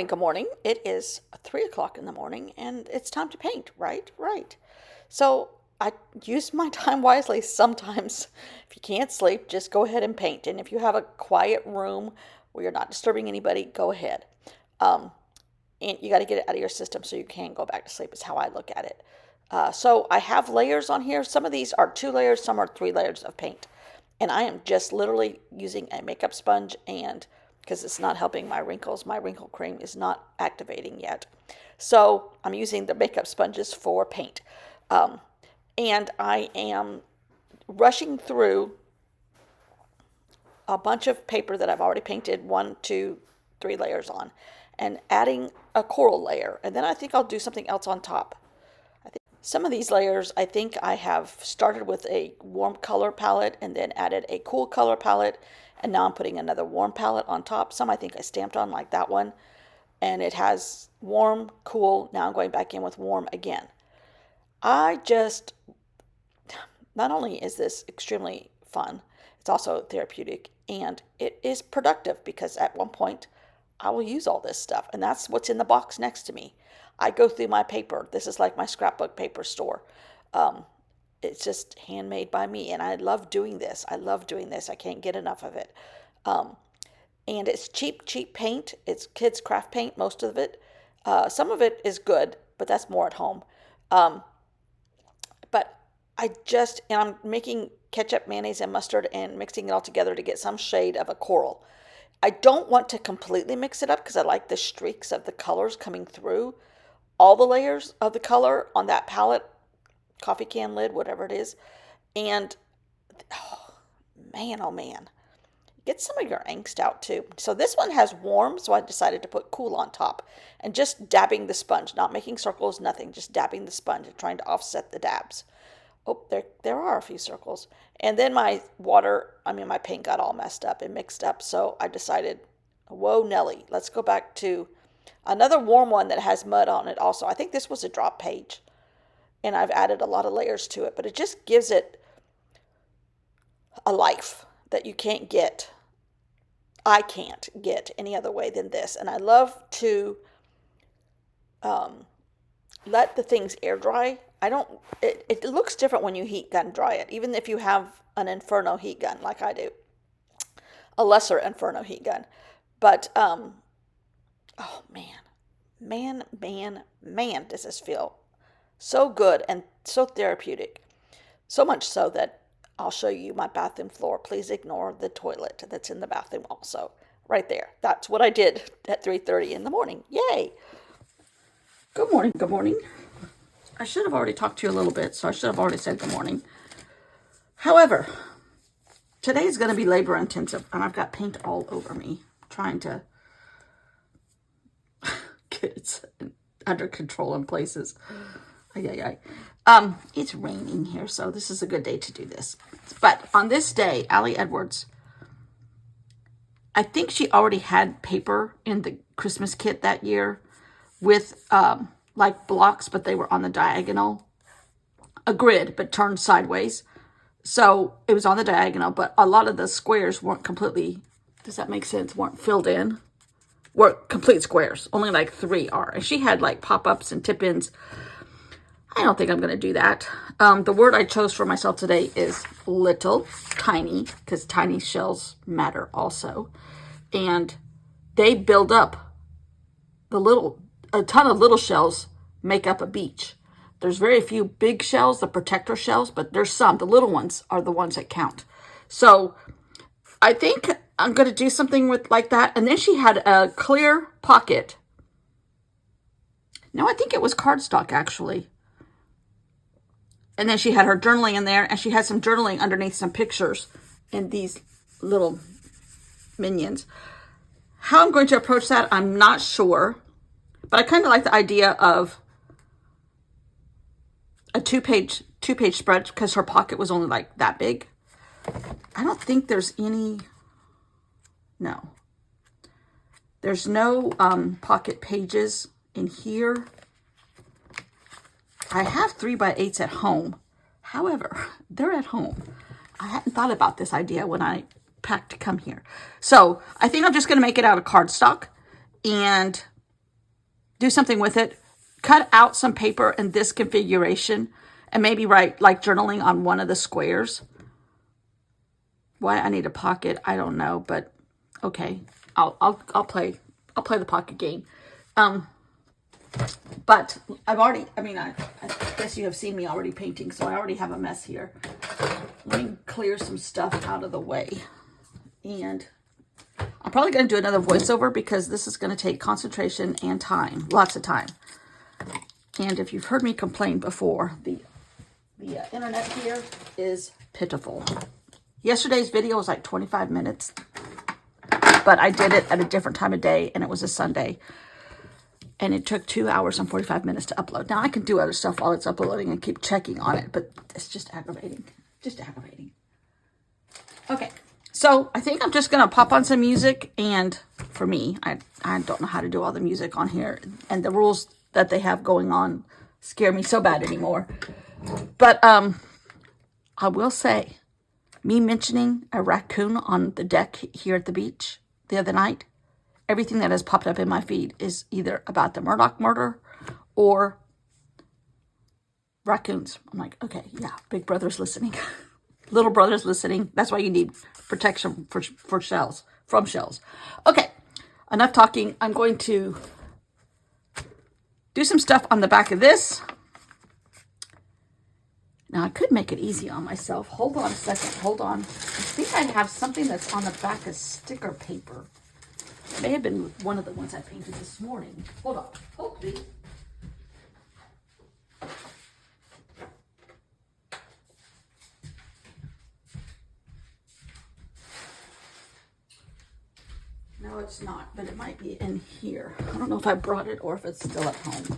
Good morning. It is 3 o'clock in the morning and it's time to paint, right? Right. So I use my time wisely. Sometimes, if you can't sleep, just go ahead and paint. And if you have a quiet room where you're not disturbing anybody, go ahead. Um, and you got to get it out of your system so you can go back to sleep, is how I look at it. So I have layers on here. Some of these are 2 layers, some are 3 layers of paint. And I am just literally using a makeup sponge, and because it's not helping my wrinkles, my wrinkle cream is not activating yet. So I'm using the makeup sponges for paint. Um, and I am rushing through a bunch of paper that I've already painted 1, 2, 3 layers on, and adding a coral layer. And then I think I'll do something else on top. Some of these layers, I think I have started with a warm color palette and then added a cool color palette. And now I'm putting another warm palette on top. Some I think I stamped on, like that one. And it has warm, cool. Now I'm going back in with warm again. I just, not only is this extremely fun, it's also therapeutic and it is productive, because at one point I will use all this stuff. And that's what's in the box next to me. I go through my paper. This is like my scrapbook paper store. Um, it's just handmade by me, and I love doing this. I love doing this. I can't get enough of it. Um, and it's cheap, cheap paint. It's kids' craft paint, most of it. Some of it is good, but that's more at home. Um, but and I'm making ketchup, mayonnaise, and mustard and mixing it all together to get some shade of a coral. I don't want to completely mix it up because I like the streaks of the colors coming through all the layers of the color on that palette, coffee can lid, whatever it is. And oh man, oh man, get some of your angst out too. So this one has warm, so I decided to put cool on top and just dabbing the sponge, not making circles, nothing, just dabbing the sponge and trying to offset the dabs. Oh, there are a few circles. And then my paint got all messed up and mixed up, so I decided, whoa, Nelly, let's go back to another warm one that has mud on it also. I think this was a drop page, and I've added a lot of layers to it, but it just gives it a life that you can't get. I can't get any other way than this. And I love to um, let the things air dry. I don't, it looks different when you heat gun dry it, even if you have an Inferno heat gun like I do, a lesser Inferno heat gun. But, oh man, does this feel so good and so therapeutic. So much so that I'll show you my bathroom floor. Please ignore the toilet that's in the bathroom also. Right there. That's what I did at 3:30 in the morning. Yay. Good morning. Good morning. I should have already talked to you a little bit, so I should have already said good morning. However, today is going to be labor intensive, and I've got paint all over me trying to get it under control in places. It's raining here, so this is a good day to do this. But on this day, Allie Edwards, I think she already had paper in the Christmas kit that year with like blocks, but they were on the diagonal. A grid, but turned sideways. So it was on the diagonal, but a lot of the squares weren't completely, does that make sense? Weren't filled in. Were complete squares. Only like 3 are. And she had like pop-ups and tip-ins. I don't think I'm going to do that. The word I chose for myself today is little, tiny, because tiny shells matter also. And they build up a ton of little shells make up a beach. There's very few big shells, the protector shells, but there's some. The little ones are the ones that count. So I think I'm going to do something with like that. And then she had a clear pocket. No, I think it was cardstock actually. And then she had her journaling in there, and she had some journaling underneath some pictures and these little minions. How I'm going to approach that, I'm not sure. But I kind of like the idea of a two-page spread, because her pocket was only like that big. I don't think there's no. There's no pocket pages in here. I have 3x8s at home. However, they're at home. I hadn't thought about this idea when I packed to come here. So I think I'm just going to make it out of cardstock. And do something with it. Cut out some paper in this configuration and maybe write like journaling on one of the squares. Why I need a pocket, I don't know, but okay. I'll play the pocket game. But I've already, I guess you have seen me already painting, so I already have a mess here. Let me clear some stuff out of the way. And I'm probably going to do another voiceover because this is going to take concentration and time, lots of time. And if you've heard me complain before, the internet here is pitiful. Yesterday's video was like 25 minutes, but I did it at a different time of day, and it was a Sunday. And it took 2 hours and 45 minutes to upload. Now, I can do other stuff while it's uploading and keep checking on it, but it's just aggravating. Just aggravating. Okay, so I think I'm just going to pop on some music. And for me, I don't know how to do all the music on here. And the rules that they have going on scare me so bad anymore. But I will say, me mentioning a raccoon on the deck here at the beach the other night, everything that has popped up in my feed is either about the Murdaugh murder or raccoons. I'm like, okay, yeah, big brother's listening. Little brother's listening. That's why you need protection for shells, from shells. Okay, enough talking. I'm going to do some stuff on the back of this. Now, I could make it easy on myself. Hold on a second. Hold on. I think I have something that's on the back of sticker paper. It may have been one of the ones I painted this morning. Hold on. Hold, please. No, it's not, but it might be in here. I don't know if I brought it or if it's still at home.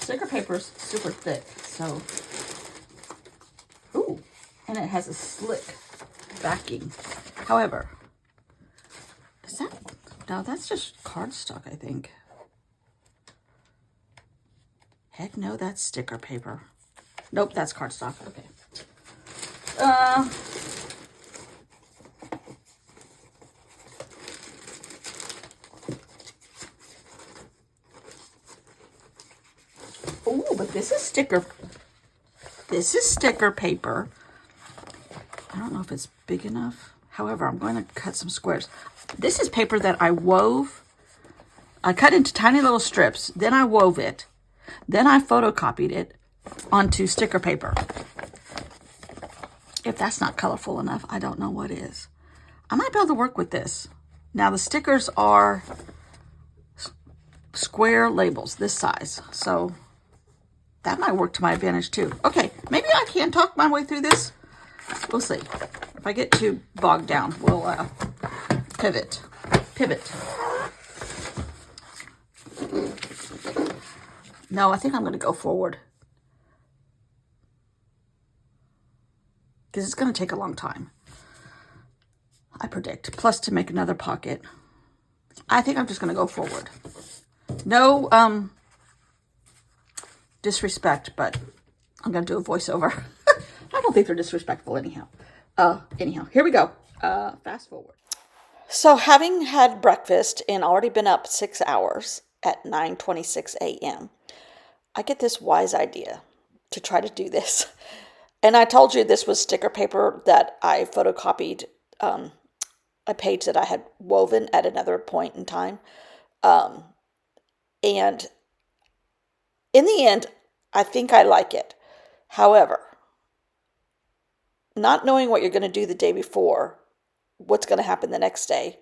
Sticker paper's super thick, so, ooh, and it has a slick backing. However, is that, no, that's just cardstock, I think. Heck no, that's sticker paper. Nope, that's cardstock, okay. Oh, but this is sticker paper. I don't know if it's big enough. However, I'm going to cut some squares. This is paper that I wove. I cut into tiny little strips. Then I wove it. Then I photocopied it onto sticker paper. If that's not colorful enough, I don't know what is. I might be able to work with this. Now, the stickers are square labels, this size. So that might work to my advantage too. Okay, maybe I can talk my way through this. We'll see. If I get too bogged down, we'll pivot. No, I think I'm going to go forward. Because it's going to take a long time, I predict. Plus, to make another pocket, I think I'm just going to go forward. No disrespect, but I'm going to do a voiceover. I don't think they're disrespectful anyhow. Anyhow, here we go. Fast forward. So having had breakfast and already been up 6 hours at 9:26 a.m., I get this wise idea to try to do this. And I told you this was sticker paper that I photocopied a page that I had woven at another point in time. And in the end, I think I like it. However, not knowing what you're going to do the day before, what's going to happen the next day,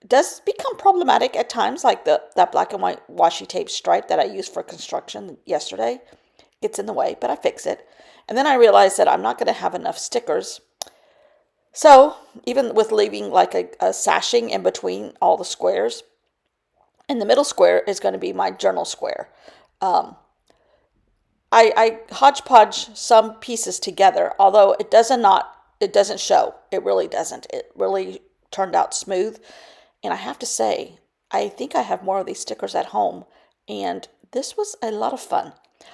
does become problematic at times, like that black and white washi tape stripe that I used for construction yesterday gets in the way, but I fix it. And then I realized that I'm not going to have enough stickers. So even with leaving like a sashing in between all the squares, and the middle square is going to be my journal square. I hodgepodge some pieces together, although it doesn't show. It really doesn't. It really turned out smooth. And I have to say, I think I have more of these stickers at home, and this was a lot of fun.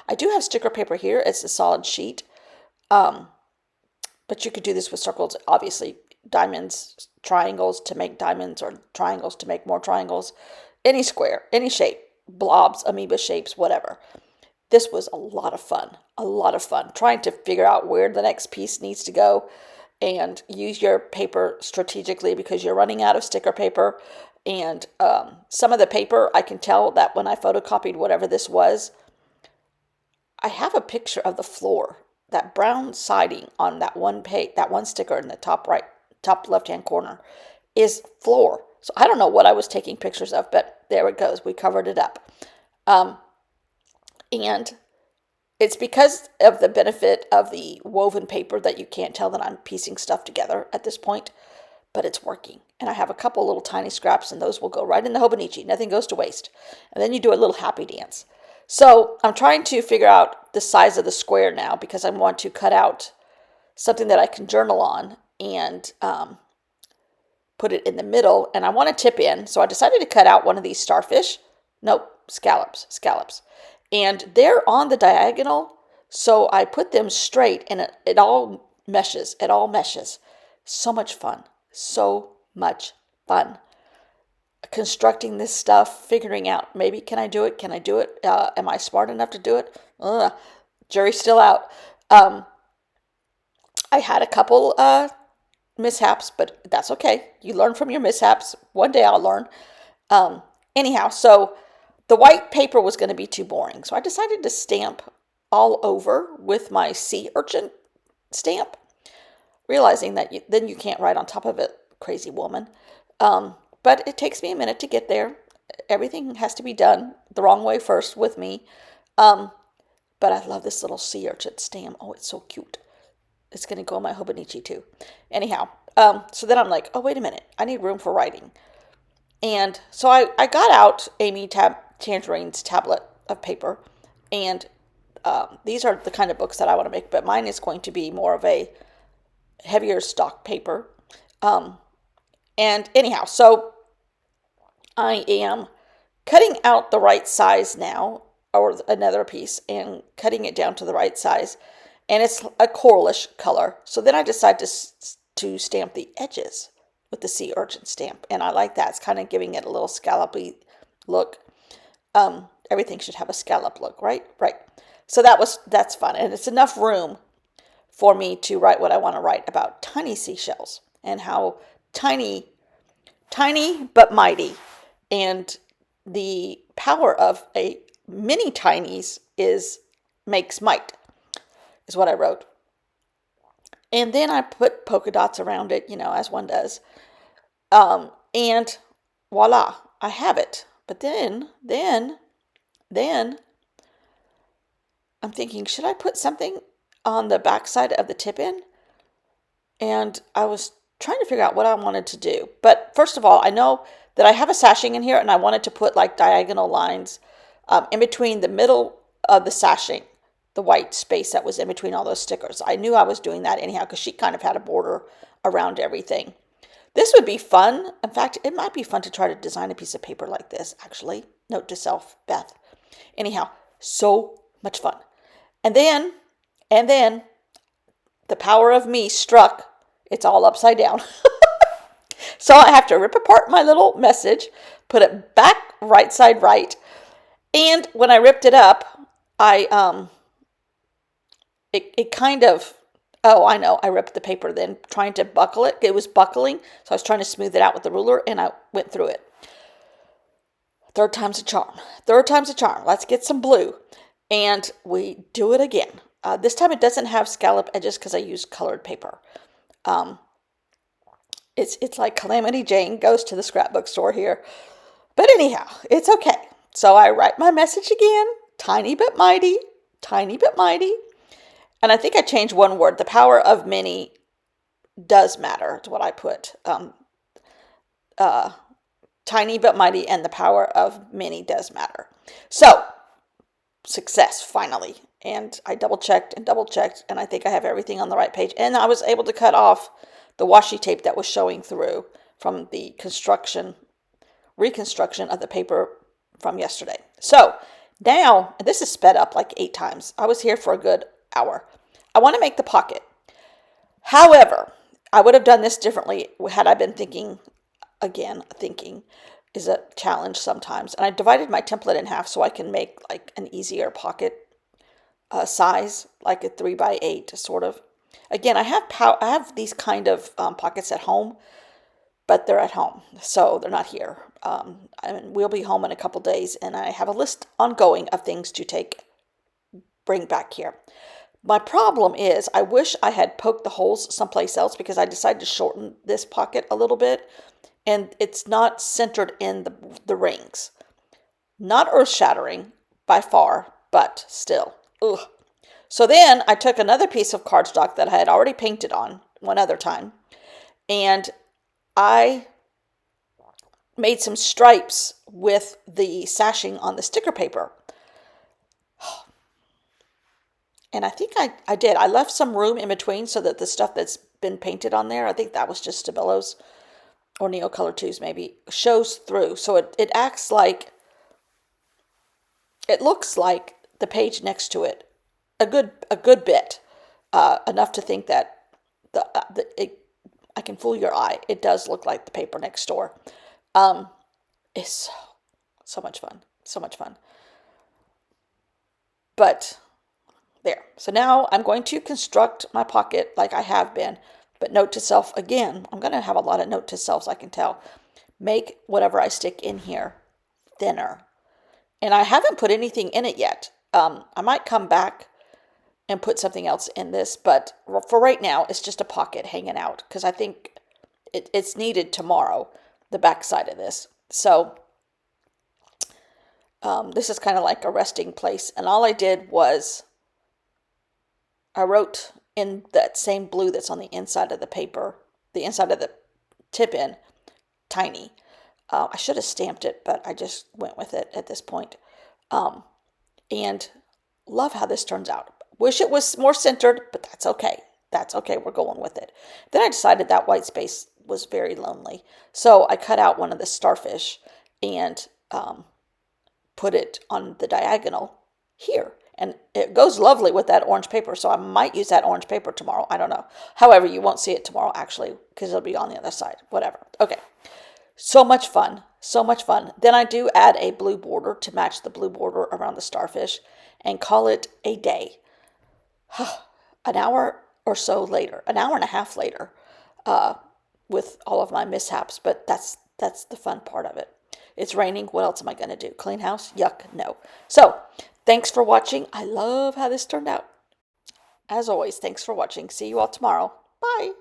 I do have sticker paper here. It's a solid sheet. but you could do this with circles, obviously, diamonds, triangles to make diamonds, or triangles to make more triangles, any square, any shape, blobs, amoeba shapes, whatever. This was a lot of fun, trying to figure out where the next piece needs to go and use your paper strategically because you're running out of sticker paper. And some of the paper, I can tell that when I photocopied whatever this was, I have a picture of the floor, that brown siding on that one page, that one sticker in the top right, top left-hand corner is floor. So I don't know what I was taking pictures of, but there it goes. We covered it up. And it's because of the benefit of the woven paper that you can't tell that I'm piecing stuff together at this point, but it's working. And I have a couple little tiny scraps, and those will go right in the Hobonichi. Nothing goes to waste. And then you do a little happy dance. So I'm trying to figure out the size of the square now because I want to cut out something that I can journal on and put it in the middle. And I want to tip in. So I decided to cut out one of these starfish. Nope, scallops. And they're on the diagonal. So I put them straight and it all meshes. It all meshes. So much fun. So much fun. Constructing this stuff, figuring out maybe can I do it? Am I smart enough to do it? Jury's still out. I had a couple mishaps, but that's okay. You learn from your mishaps. One day I'll learn. Anyhow, so the white paper was going to be too boring, so I decided to stamp all over with my sea urchin stamp, realizing that then you can't write on top of it, crazy woman. But it takes me a minute to get there. Everything has to be done the wrong way first with me. But I love this little sea urchin stamp. Oh, it's so cute. It's going to go in my Hobonichi too. Anyhow, so then I'm like, oh, wait a minute. I need room for writing. And so I got out Amy Tangerine's tablet of paper. And these are the kind of books that I want to make. But mine is going to be more of a heavier stock paper. And anyhow, so I am cutting out the right size now, or another piece, and cutting it down to the right size. And it's a coralish color. So then I decide to stamp the edges with the sea urchin stamp. And I like that. It's kind of giving it a little scallopy look. Everything should have a scallop look, right? Right. So that's fun. And it's enough room for me to write what I want to write about tiny seashells and how tiny but mighty. And the power of a mini tinies makes might, is what I wrote. And then I put polka dots around it, as one does. And voila, I have it. But then I'm thinking, should I put something on the backside of the tip-in? And I was trying to figure out what I wanted to do. But first of all, I know that I have a sashing in here, and I wanted to put like diagonal lines in between the middle of the sashing, the white space that was in between all those stickers. I knew I was doing that anyhow because she kind of had a border around everything. This would be fun. In fact, it might be fun to try to design a piece of paper like this, actually. Note to self, Beth. Anyhow, so much fun. And then the power of me struck. It's all upside down. So I have to rip apart my little message, put it back right side right. And when I ripped it up, it kind of, I know, I ripped the paper then trying to buckle it. It was buckling, so I was trying to smooth it out with the ruler, and I went through it. Third time's a charm. Let's get some blue. And we do it again. This time it doesn't have scallop edges because I used colored paper. It's like Calamity Jane goes to the scrapbook store here. But anyhow, it's okay. So I write my message again, tiny but mighty. And I think I changed one word. The power of many does matter, is what I put. Tiny but mighty, and the power of many does matter. So, success, finally. And I double-checked, and I think I have everything on the right page. And I was able to cut off the washi tape that was showing through from the reconstruction of the paper from yesterday. So, now, this is sped up like 8 times. I was here for a good hour. I want to make the pocket. However, I would have done this differently had I been thinking. Again, thinking is a challenge sometimes. And I divided my template in half so I can make like an easier pocket size, like a 3x8 sort of. Again, I have these kind of pockets at home, but they're at home, so they're not here. We'll be home in a couple days, and I have a list ongoing of things to bring back here. My problem is I wish I had poked the holes someplace else because I decided to shorten this pocket a little bit, and it's not centered in the rings. Not earth-shattering by far, but still. Ugh. So then I took another piece of cardstock that I had already painted on one other time, and I made some stripes with the sashing on the sticker paper. And I think I did. I left some room in between so that the stuff that's been painted on there, I think that was just Stabilo's or Neocolor 2's maybe, shows through. So it acts like, it looks like the page next to it a good bit, enough to think that I can fool your eye. It does look like the paper next door. It's so much fun, so much fun. But there. So now I'm going to construct my pocket like I have been, but note to self again. I'm going to have a lot of note to selves, I can tell. Make whatever I stick in here thinner. And I haven't put anything in it yet. I might come back and put something else in this, but for right now, it's just a pocket hanging out because I think it's needed tomorrow, the back side of this. So this is kind of like a resting place. And all I did was I wrote in that same blue that's on the inside of the paper, the inside of the tip in, tiny. I should have stamped it, but I just went with it at this point. And love how this turns out. Wish it was more centered, but that's okay. That's okay. We're going with it. Then I decided that white space was very lonely. So I cut out one of the starfish and put it on the diagonal here. And it goes lovely with that orange paper, so I might use that orange paper tomorrow. I don't know. However, you won't see it tomorrow, actually, because it'll be on the other side. Whatever. Okay. So much fun. So much fun. Then I do add a blue border to match the blue border around the starfish and call it a day. An hour or so later, an hour and a half later, with all of my mishaps, but that's the fun part of it. It's raining. What else am I going to do? Clean house? Yuck, no. So, thanks for watching. I love how this turned out. As always, thanks for watching. See you all tomorrow. Bye.